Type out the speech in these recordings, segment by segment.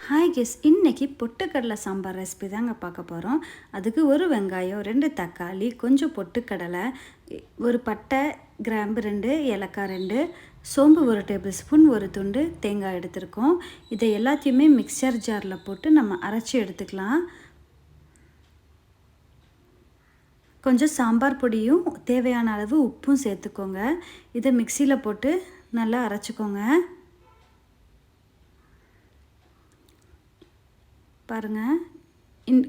Hi guess, இன்றைக்கி பொட்டுக்கடலை sambar recipe தாங்க பார்க்க போகிறோம். அதுக்கு ஒரு வெங்காயம், 2 தக்காளி, கொஞ்சம் பொட்டுக்கடலை, ஒரு பட்டை, கிராம்பு 2, ஏலக்காய் 2, சோம்பு 1 டேபிள் ஸ்பூன், ஒரு துண்டு தேங்காய் எடுத்துருக்கோம். இதை எல்லாத்தையுமே மிக்சர் ஜாரில் போட்டு நம்ம அரைச்சி எடுத்துக்கலாம். கொஞ்சம் சாம்பார் பொடியும் தேவையான அளவு உப்பும் சேர்த்துக்கோங்க. இதை மிக்சியில் போட்டு நல்லா அரைச்சிக்கோங்க. பாருங்கள்,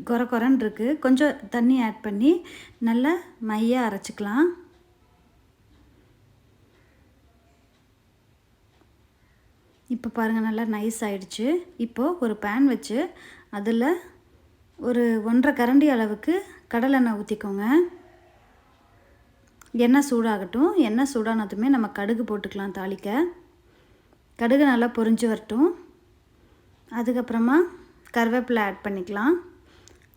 கொர கொரன்னு இருக்குது. கொஞ்சம் தண்ணி ஆட் பண்ணி நல்லா மையாக அரைச்சிக்கலாம். இப்போ பாருங்கள், நல்லா நைஸ் ஆகிடுச்சு. இப்போது ஒரு பேன் வச்சு அதில் ஒரு 1.5 கரண்டி அளவுக்கு கடலெண்ணெய் ஊற்றிக்கோங்க. எண்ணெய் சூடாகட்டும். எண்ணெய் சூடானதுமே நம்ம கடுகு போட்டுக்கலாம். தாளிக்க கடுகு நல்லா பொரிஞ்சு வரட்டும். அதுக்கப்புறமா கருவேப்பிலை ஆட் பண்ணிக்கலாம்.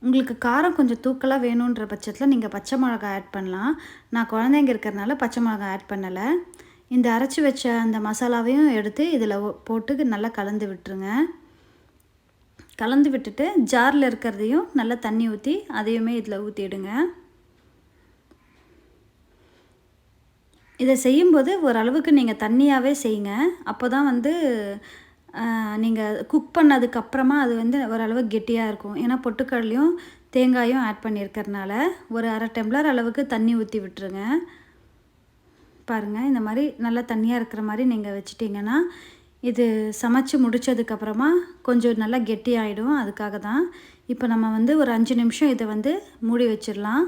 உங்களுக்கு காரம் கொஞ்சம் தூக்கலாக வேணுன்ற பட்சத்தில் நீங்கள் பச்சை மிளகாய் ஆட் பண்ணலாம். நான் குழந்தைங்க இருக்கிறதுனால பச்சை மிளகாய் ஆட் பண்ணலை. இந்த அரைச்சி வச்ச அந்த மசாலாவையும் எடுத்து இதில் போட்டு நல்லா கலந்து விட்டுருங்க. கலந்து விட்டுட்டு ஜாரில் இருக்கிறதையும் நல்லா தண்ணி ஊற்றி அதையுமே இதில் ஊற்றிடுங்க. இதை செய்யும்போது ஓரளவுக்கு நீங்கள் தண்ணியாகவே செய்யுங்க. அப்போ தான் நீங்கள் குக் பண்ணதுக்கப்புறமா அது ஓரளவு கெட்டியாக இருக்கும். ஏன்னா பொட்டுக்கடலையும் தேங்காயும் ஆட் பண்ணியிருக்கிறதுனால ஒரு 1/2 டம்ளர் அளவுக்கு தண்ணி ஊற்றி விட்டுருங்க. பாருங்கள், இந்த மாதிரி நல்லா தண்ணியாக இருக்கிற மாதிரி நீங்கள் வச்சிட்டிங்கன்னா இது சமைச்சு முடித்ததுக்கப்புறமா கொஞ்சம் நல்லா கெட்டியாகிடும். அதுக்காக தான் இப்போ நம்ம ஒரு 5 நிமிஷம் இதை மூடி வச்சிடலாம்.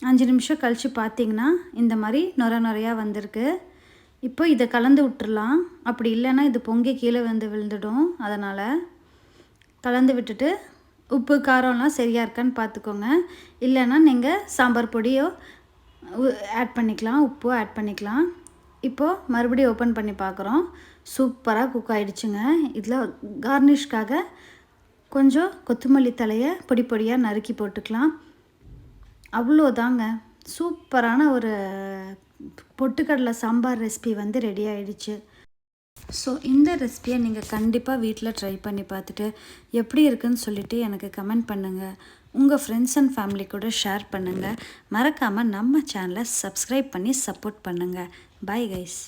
5 நிமிஷம் கழித்து பார்த்திங்கன்னா இந்த மாதிரி நொர நொறையாக வந்திருக்கு. இப்போ இதை கலந்து விட்டுறலாம். அப்படி இல்லைன்னா இது பொங்கி கீழே விழுந்துடும். அதனால் கலந்து விட்டுட்டு உப்பு காரம்லாம் சரியாக இருக்கான்னு பார்த்துக்கோங்க. இல்லைன்னா நீங்கள் சாம்பார் பொடியோ ஆட் பண்ணிக்கலாம், உப்போ ஆட் பண்ணிக்கலாம். இப்போது மறுபடியும் ஓப்பன் பண்ணி பார்க்குறோம். சூப்பராக குக் ஆகிடுச்சுங்க. இதில் கார்னிஷ்காக கொஞ்சம் கொத்தமல்லி தலையை பொடி பொடியாக நறுக்கி போட்டுக்கலாம். அவ்வளோதாங்க, சூப்பரான ஒரு பொட்டுக்கடலை சாம்பார் ரெசிபி ரெடி ஆகிடுச்சு. ஸோ இந்த ரெசிபியை நீங்கள் கண்டிப்பாக வீட்டில் ட்ரை பண்ணி பார்த்துட்டு எப்படி இருக்குன்னு சொல்லிவிட்டு எனக்கு கமெண்ட் பண்ணுங்கள். உங்கள் ஃப்ரெண்ட்ஸ் அண்ட் ஃபேமிலி கூட ஷேர் பண்ணுங்கள். மறக்காமல் நம்ம சேனலை சப்ஸ்கிரைப் பண்ணி சப்போர்ட் பண்ணுங்கள். Bye guys.